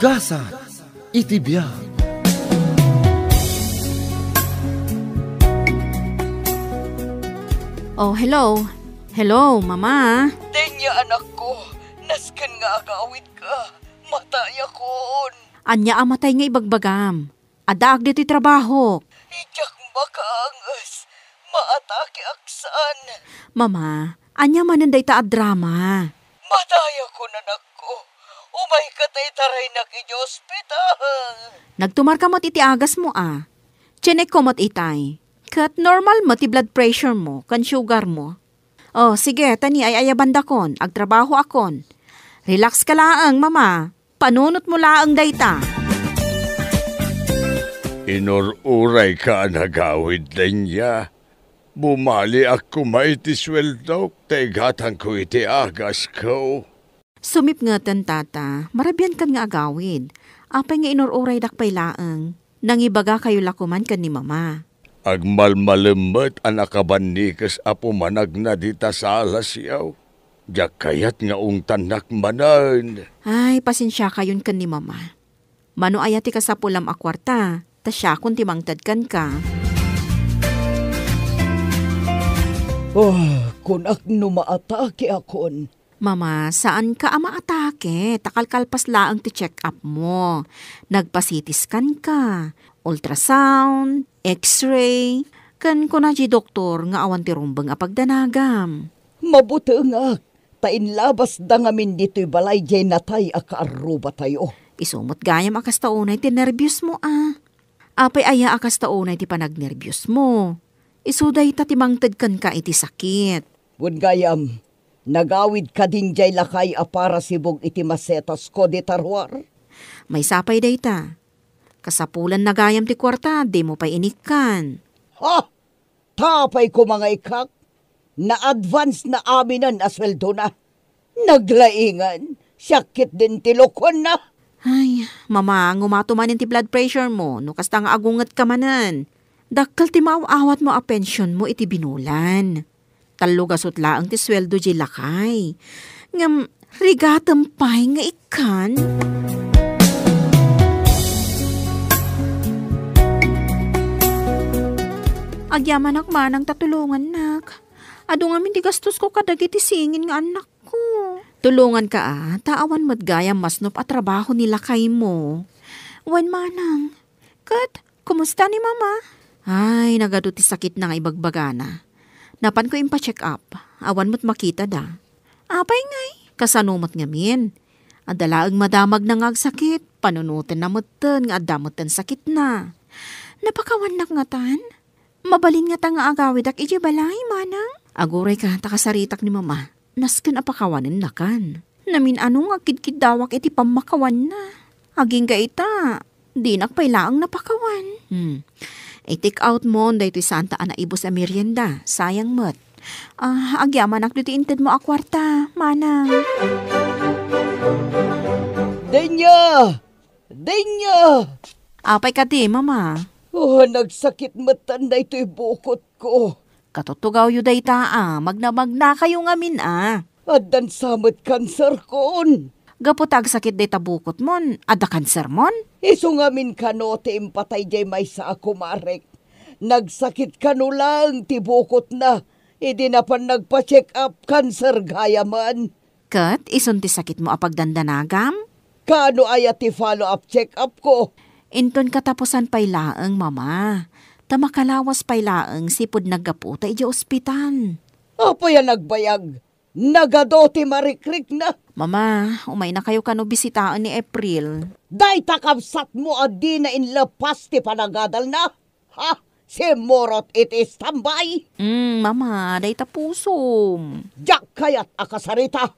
Gasa iti biyak. Oh, hello. Hello, mama. Denya anak ko, nasken nga agawid ka. Mataya kon. Anya amatay nga ibagbagam. Adaag dito'y trabaho. Ijak makaangas. Maatake aksan. Mama, anya mananday ta at drama. Mataya ko anak ko. Umay katay taray na kinyo ospital. Nagtumar ka mo't iti agas mo Chinek ko mo't itay. Kat normal mo ti blood pressure mo, kan sugar mo. Oh, sige, tani ay ayabanda kon, agtrabaho akon. Relax ka laang, mama. Panunot mo laang dayta. Inururay ka nagawid din niya. Bumali ako maiti sweldo, tegatan ko iti agas ko. Sumip nga tan tata, marabyan kan nga agawid. Apay nga inururay dakpay laang. Nangibaga kayo lakuman kan ni mama. Agmalmalimot anak kabanikas apo manag na dita sa alas yaw. Diyak kayat nga tanak manan. Ay, pasensya kayon kan ni mama. Mano ayati ka sa pulam akwarta, ta siya kung timangtad kan ka. Oh, kun akno maatake akon. Mama, saan ka ama atake? Takalkalpas laang ti check up mo. Nagpasitiskan ka. Ultrasound, x-ray, kan kunaji doktor nga awan ti rumbang apagdanagam. Mabuti nga, tainlabas da ngamin dito'y balay jay natay akaaruba tayo. Isumot gayam akas taunay ti nervyos mo Apay aya akas taunay ti panagnervyos mo. Isuday ta timangtad kan ka iti sakit. Bun gayam, nagawid ka din jay lakay para sibog iti masetas ko di tarwar. May sapay day ta. Kasapulan na gayam ti kwarta, di mo pa inikan. Ha! Tapay ko mga ikak. Na-advance na aminan asweldo na. Naglaingan. Sakit din tilokon na. Ay, mama, ngumatumanin ti blood pressure mo, no kasta nga agungat ka manan. Dakkal ti maawat mo a pensyon mo iti binulan. Talugasot laang ti sweldo di lakay. Ngam, rigatampay nga ikan. Agyaman manang tatulungan nak. Ado nga ti gastos ko kadagiti singin nga anak ko. Tulungan ka taawan mo't gayam masnop at trabaho nila kay mo. Wan manang. Kat, kumusta ni mama? Ay, nagado ti sakit na nga ibagbagana. Napan ko impa-check up. Awan mo't makita da. Apay ngay, kasanumot ngamin. Adalaang madamag na nga sakit. Panunutin na mutan nga adamutan sakit na. Napakawan nak nga tan? Mabalin nga tanga agawid ak iji balay, manang. Aguray ka, takasaritak ni mama. Nasken apakawanin na kan. Namin anong agkidkid dawak iti pamakawan na. Aging ka ita, di nakpailaang napakawan. I-take out mo, day ito'y santa ana ibos a merienda. Sayang mo't. Agyaman ak dito inted mo akwarta, manang. Denya! Denya! Apay ka di, mama. Oh, nagsakit matan na ito'y bukot ko. Katutugaw yu day magna kayo ngamin Adan samot kanser kon. Gaputag sakit day tabukot mon, ada kanser mon? Iso ngamin kanote impatay jay may sa ako marek. Nagsakit kano lang, tibukot na. Idi na pan nagpa-check up, kanser gaya man. Kat, ison ti sakit mo apagdandanagam? Kano ay ti follow-up check up ko? Inton katapusan pay laeng, mama. Tamakalawas pay laeng sipod naggaputa iti ospital. Apo yan nagbayag? Nagadote marikrik na. Mama, umay na kayo kano bisitaan ni April. Day takabsat mo adi na inlapas ti panagadal na. Ha? Si Morot itis tambay. Mama, day tapusom. Diyak kayat akasarita.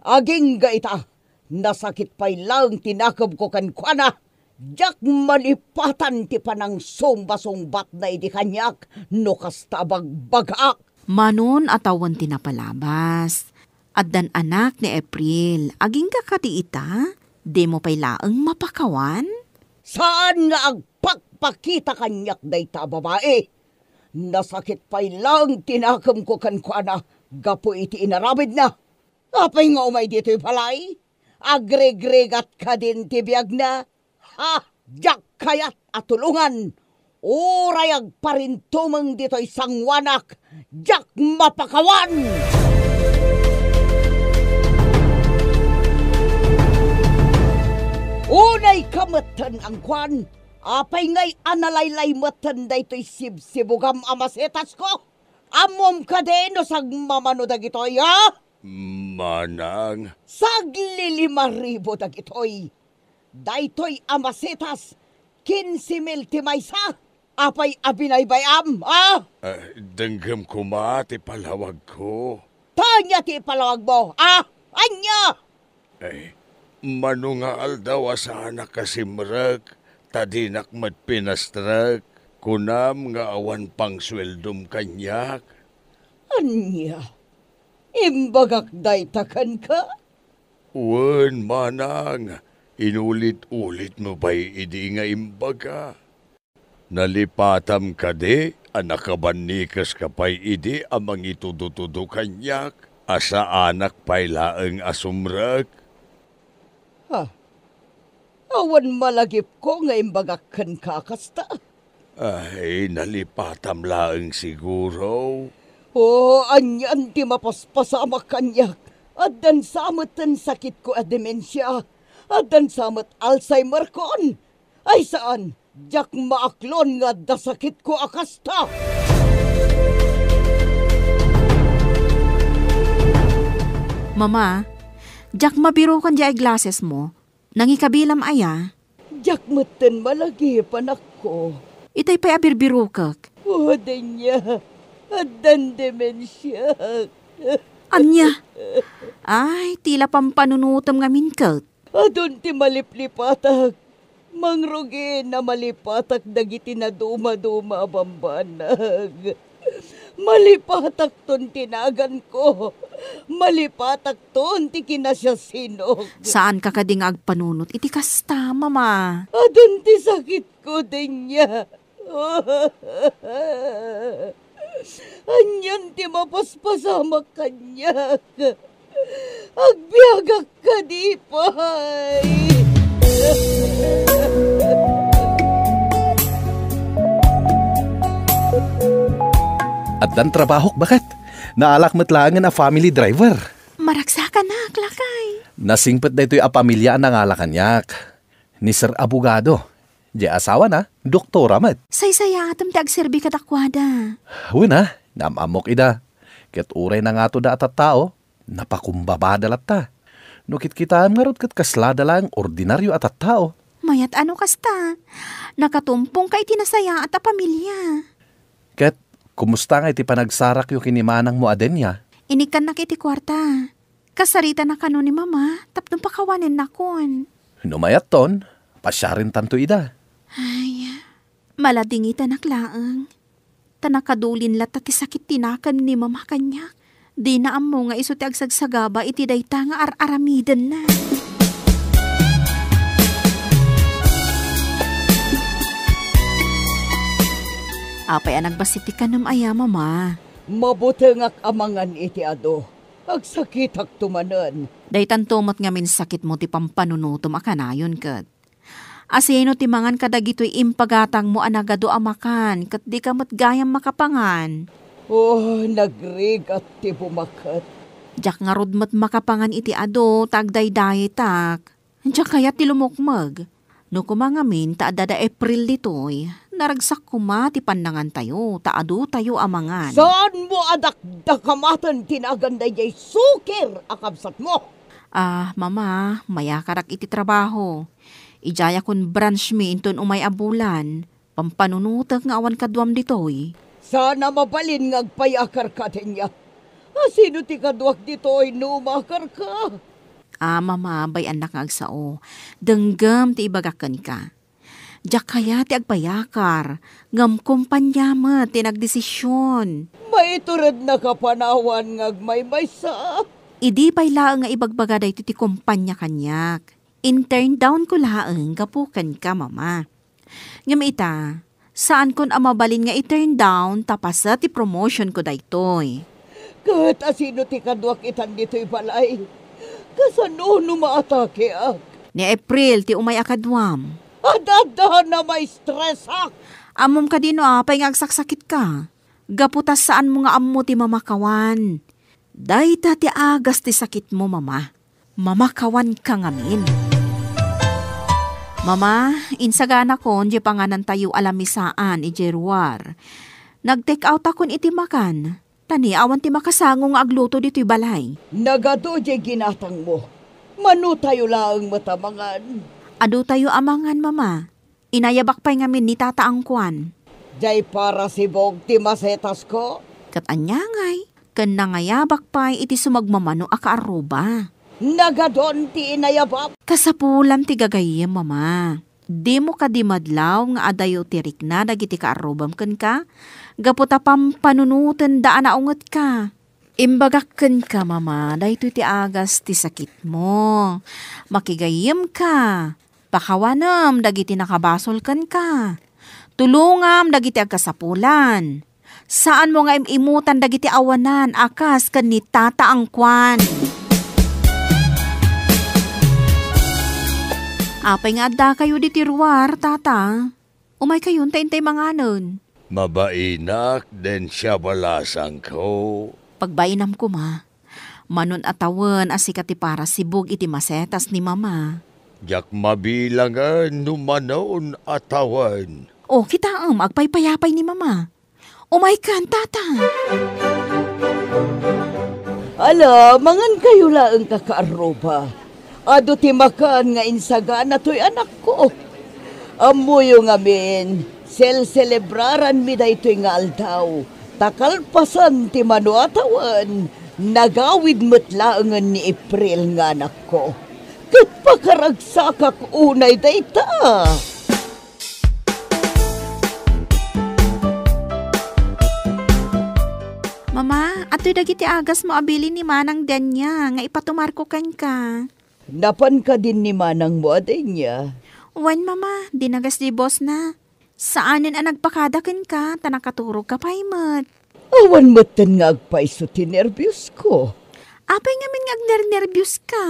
Aging gaita. Nasakit pay lang tinakab ko kan kuana. Diyak malipatan ti panang sumba-sumbat na idi kanyak no kastabag bagak. Manon atawan tinapalabas. Addan anak ni April, aging kakati ita, di mo pay laeng mapakawan? Saan nga agpakpakita kanyak dayta babae? Nasakit pay lang tinakam ko kan kuana, gapo iti inarabid na. Apay nga umay dito'y balay? agregregat ka din tibiyag na. Ha, jak kayat at tulungan. Urayag pa rin tumang dito'y sangwanak, jak mapakawan! Unay kamatan ang kwan, apay ngay analaylay matan da ito'y sibsibugam amasetas ko. Amom ka din o sag mamano dagitoy, ha? Manang, Saglili-5,000 dagitoy. Daytoy amasetas, 15,000 timaysa. Apay abinay-bayam, ha? denggam ko ma, ti palawag ko. Tanya ti palawag mo, ha? Anya! Manungal daw asana kasimrag, tadinak matpinastrag, kunam nga awan pang sweldom kanyak. Anya? Imbagak daytakan ka? Wen, manang, inulit-ulit mo ba'y idi nga imbaga? Nalipatam ka di, anakabanikas ka pa'y idi amang itudutudo kanyak, asa anak pa'y laeng asumrag. Ha? Awan malagip ko nga imbagakan ka kasta. Ay, nalipatam laeng siguro. Anyan ti mapaspasama kanyak. Adan samatan sakit ko a demensya. Adan samat Alzheimer kon. Ay saan? Jak maaklon nga dasakit ko akasta. Mama, jak mabiro kan di ay glasses mo. Nangikabilam aya. Jak matan malagi panak ko. Itay pa'y abirbiro kak. Adan niya. Adan demensya. Anya? Ay, tila pampanunutom nga minkat. Adun ti maliplipatak. Mangrugi na malipatak dagiti na duma-duma bambanag. Malipatak ton tinagan ko. Malipatak ton ti kinasya sinok. Saan ka kading agpanunot? Iti kasta, mama. Adun ti sakit ko din niya. Anyan ti mapaspasama kanyak. Agbiagak ka di pay. At dan trabahok, bakit? Naalak matlangan a family driver. Maraksa ka na, klakay. Nasingpet na ito'y a pamilya ang nangalakaniyak. Ni Sir Abogado. Di asawa na, doktora mat. Say-saya atam ti agserbi katakwada. Wala, namamok ida. Ket uray na nga to da atat tao, napakumbabada ta. Nukit kita nga rot kat kaslada lang ordinaryo atat tao. Mayat ano kasta? Nakatumpong kay tinasaya at a pamilya. Ket, kumusta nga iti panagsarak yung kinimanang mo adenya? Inikan na kiti kwarta. Kasarita na kano ni mama, tapnong pakawanin na kon. Numayat ton, pasyarin tanto ida. Ay, maladingita naklaang. Tanakadulin lata ti sakit tinakan ni mama kanya. Di na amo nga iso ti agsagsagaba iti dayta nga ar-aramidan na. Apay anag basiti ka nam aya, mama. Mabutengak amangan iti ado. Agsakitak tumanan. Daytan tumot nga min sakit mo ti pampanunutom akanayon kat. Asino ti mangan kadagito'y impagatang mo anagado amakan kat di ka matgayam makapangan. Nagrigat ti bumakat. Diyak nga rodmat makapangan iti ado tagdayday tak. Diyak kaya ti lumukmag. No kumangamin ta adada April ditoy. Naragsak kuma ti pandangan tayo, taado tayo amangan. Saan mo adakdakamatan tinaganday jay sukir akabsat mo? Mama, mayakarak iti trabaho. Ijaya kun branch mi inton umay abulan. Pampanunutak nga awan kadwam ditoy. Sana mabalin ngagpayakar ka tinya. Sino ti kadwak ditoy numakar ka? Mama, bay anak nga agsao. Denggam ti ibagakan ka. Diyak kaya ti agpayakar. Ngam kumpanya ti nagdesisyon. Maiturad na kapanawan ngagmaymay sa. Idi pa'y laang nga ibagbaga dahi ti kumpanya kanyak. Intern down ko laang kapukan ka, mama. Ngam ita, saan kon amabalin nga i-turn down tapasa ti promotion ko daytoy. Kat asino ti kadwak itan dito'y balay. Kasano no maatake ak? Ni April ti umay akadwam. Adada na may stress ak. Amom ka dino apay nga agsaksakit ka. Gaputas saan mo nga ammo ti mamakawan. Dayta ti agas ti sakit mo, mama. Mamakawan ka ngamin. Mama, insagana ko, di panganan tayo alamisaan, ijerwar. Nag-take out akon iti makan. Tani, awan ti makasango nga agluto dito'y balay. Nagado di ginatang mo. Manu tayo lang matamangan. Ado tayo amangan, mama. Inayabak pa'y ngamin ni tata angkwan. Jay para si Bog ti masetas ko. Kat anyangay, kan nangayabak pa'y iti sumagmamano akaaruba. Nagadon ti inayabab. Kasapulam ti gagayem, mama. Di mo ka di madlaw nga adayo tirik na dagiti kaarubam ken ka. Gaputa pampanunutan daan na unget ka. Imbagak ken ka, mama. Dahito ti agas ti sakit mo. Makigayem ka. Pakawanam dagiti nakabasol ken ka. Tulungam dagiti agkasapulan. Saan mo nga imutan dagiti awanan akas ken ni tata angkwan. Apay nga adda kayo di tiruar, tata. Umay kayo, taintay manganon. Mabainak den siya balasang ko. Pagbainam ko, ma. Manon atawan asikati para sibog iti masetas ni mama. Jak mabilangan numanoon atawan. O, kita agpaypayapay ni mama. Umay kan, tata. Ala, mangan kayo lang kakaaroba. Ado ti makan nga insaga na to'y anak ko. Amuyo nga min, celebraran mi da ito'y nga aldaw. Takalpasan ti mano atawan, nagawid matlaangan ni April nga anak ko. Kat pakaragsakak unay da ita. Mama, ato'y dagiti agas mo abili ni manang danya nga ipatumar ko kan ka. Napan ka din ni manang mo aday niya. Wan, mama, dinagas di boss na. Saanin ang nagpakadakan ka, tanakaturog ka pa imat. Awan matan nga agpaiso ti nervyos ko. Apay nga min nga nervyos ka.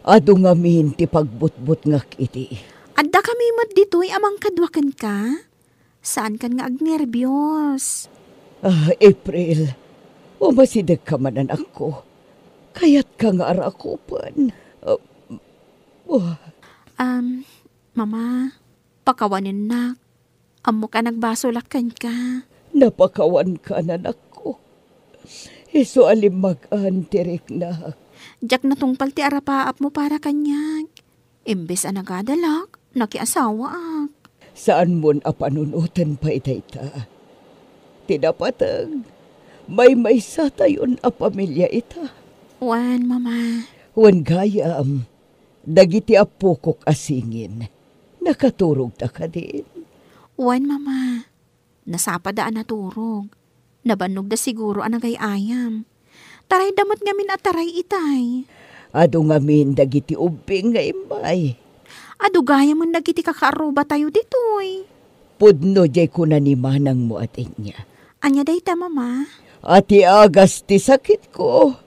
Ado nga min ti pagbutbut nga kiti. Adda kami mat dito'y amang kadwakan ka. Saan kan nga agnervyos? April, umasidag ka manan ako. Kaya't ka nga arakupan. Mama, pakawanin na. Amo ka nagbasolakan ka. Napakawan ka na nako. Iso alimag-an tirik na. Diyak natungpal ti arapaap mo para kanyag. Imbes anagadalak, nakiasawa ak. Saan mon apanunutan pa itayta? Tinapatag, may sa tayon a pamilya ita. Wan, mama. Wan gayam, dagiti apukok asingin. Nakaturog ta ka din. Wan, mama. Nasapadaan naturog. Nabanog da siguro anagay ayam. Taray damat ngamin at taray itay. Ado ngamin dagiti ubing nga imay. Ado gaya man dagiti kakaaruba tayo ditoy. Pudno jay kuna ni manang mo atin niya. Anya day ta, mama? Ati agas ti sakit ko.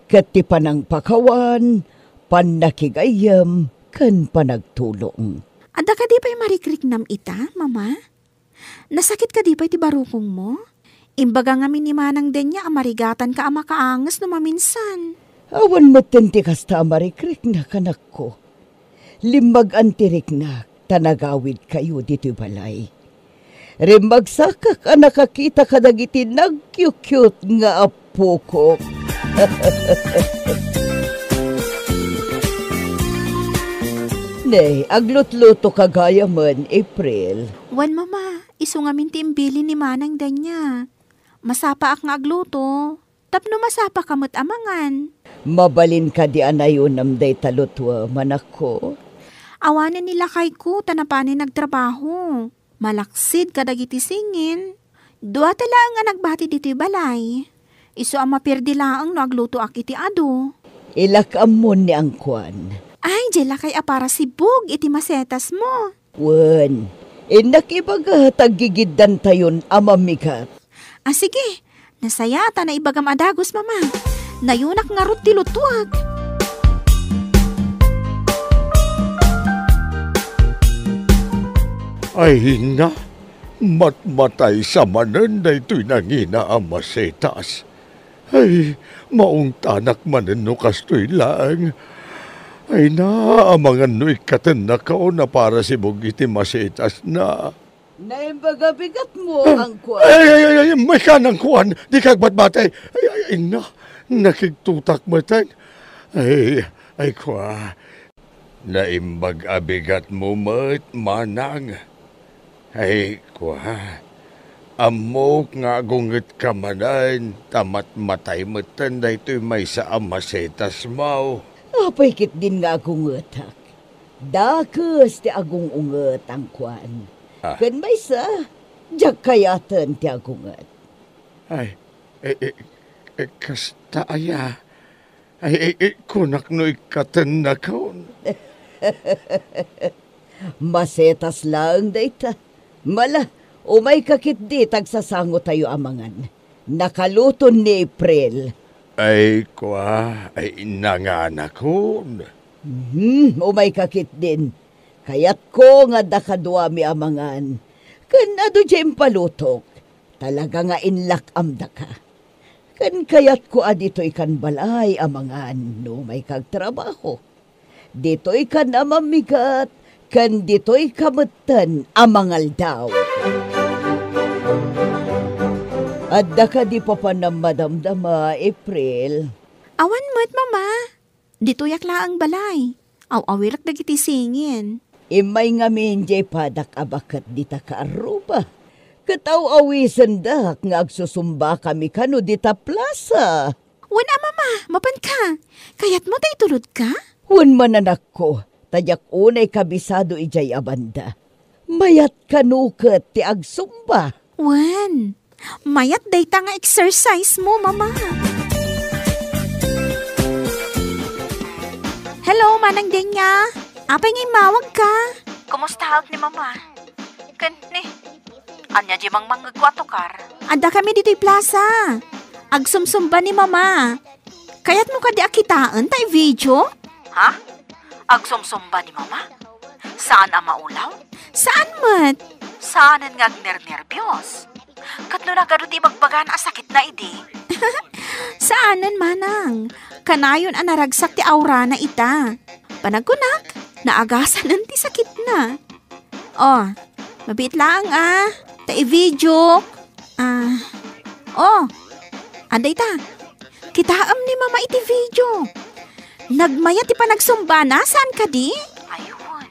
Kat ti panang pakawan, panakigayam, kan panagtulong. Ada ka di pa'y marikrik nam ita, mama? Nasakit ka di pa'y ti barukong mo? Imbaga nga minimanang din niya amarigatan ka ama kaangas no maminsan. Awan matinti kasta amarikrik na kanak ko. Limbag antirik na tanagawid kayo dito'y balay. Rimagsakak ka nakakita ka dagiti nag-cute nga apo ko. Nay, aglutluto kagaya man, April. Wan, mama, iso nga mintimbili ni manang danya. Masapa ak nga agluto. Tapno masapa kamot amangan. Mabalin ka di anayon namday talutwa, manak ko. Awanan nila kay ko, tanapanin nagtrabaho. Malaksid kadagiti singin. Dua tala nga nagbati dito'y balay. Iso ang mapirdi laang no agluto ak iti ado. Ilakamon ni angkwan. Ay, jela kay apara sibog iti masetas mo. Wan, inakibaga tagigiddan tayon amamikat. Sige, nasayata na ibagam adagos, mama. Nayunak nga rut ti lutuag. Ay na, matmatay sa manan na ito'y nangina ang masetas. Ay, maong tanak manan no kastoy lang. Ay na, mga no'y katanakaw na para si Bugiti masetas na. Naimbaga-bigat mo ang kuwan. Ay, may kanang kuwan, di kagbatbatay. Ay, na, nakiktutak matan. Ay, kwa, naimbag-abigat mo manang. Ay, kwa, amok nga gunget ka manan, tamat matay matan na ito'y may sa amasetas mo. Apay kit din nga akong utak. Dakes ti agong unget ang kuwan. Kan may sa, diyak kayatan ti agunget. Ay, kasta aya. Ay, kunak no ikatan na kaon. Masetas lang dayta. Mala, umay kakit di tagsasango tayo amangan. Nakaluton ni April. Ay, kwa, ay nanganak ko. Umay kakit din. Kayat ko nga dakadwa mi amangan. Kanado dyan palutok. Talaga nga inlak amda ka. Kan kayat ko adito'y kan balay amangan no may kagtrabaho. Dito'y kan amamigat. Kan dito'y kamutan amangal daw. Adda ka di pa madamdama, April. Awan mo't, mama. Dito yakla ang balay. Aw-awilak dagiti singin. Imay nga minjay padak abakat di ta kaaruba. Kataw-awisan dak nga agsusumba kami kano di ta plaza. Wan mama, mapan ka. Kayat mo tayo tulod ka? Wan mananak ko, tadyak unay kabisado ijay abanda. Mayat kanuket ti agsumba. Wan, mayat dayta nga exercise mo, mama. Hello, Manang Denya. Apay ngay mawag ka. Kumusta hag ni mama? Ni, anya di mang manggagwatokar. Ada kami dito'y plaza. Agsumsumba ni mama. Kayat mo ka di akitaan tay video? Ha? Agsumsumba ni mama? Saan ang maulaw? Saan mat? Saanan nga nervyos? Katlo na garo di magbagan sakit na idi. Saanan manang? Kanayon ang naragsak ti aura na ita. Panagkunak, naagasan ti sakit na. Oh, mabit lang ta i-video. Anday ta. Kitaam ni mama iti video. Nagmaya ti panagsumba na, saan ka di? Ayun.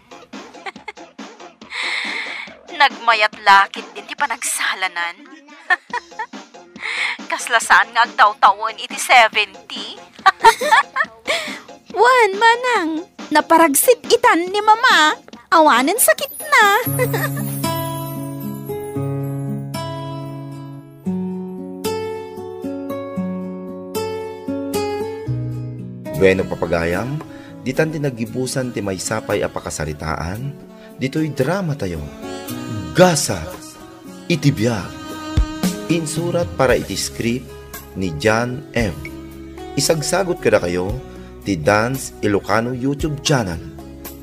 Nagmayat lakit din ti panagsalanan. Kaslasaan nga agtaw-tawon iti 70. Wan, manang. Naparagsit itan ni mama. Awanen sakit na. Bueno papagayam, ditan ti nagibusan ti may sapay a pakasaritaan, dito'y drama tayo. Gasa, iti biyag. Insurat para iti script ni John M. Isagsagot kada kayo ti Dance Ilocano YouTube channel.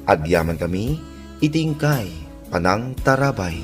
Agyaman kami, itingkay, panang tarabay.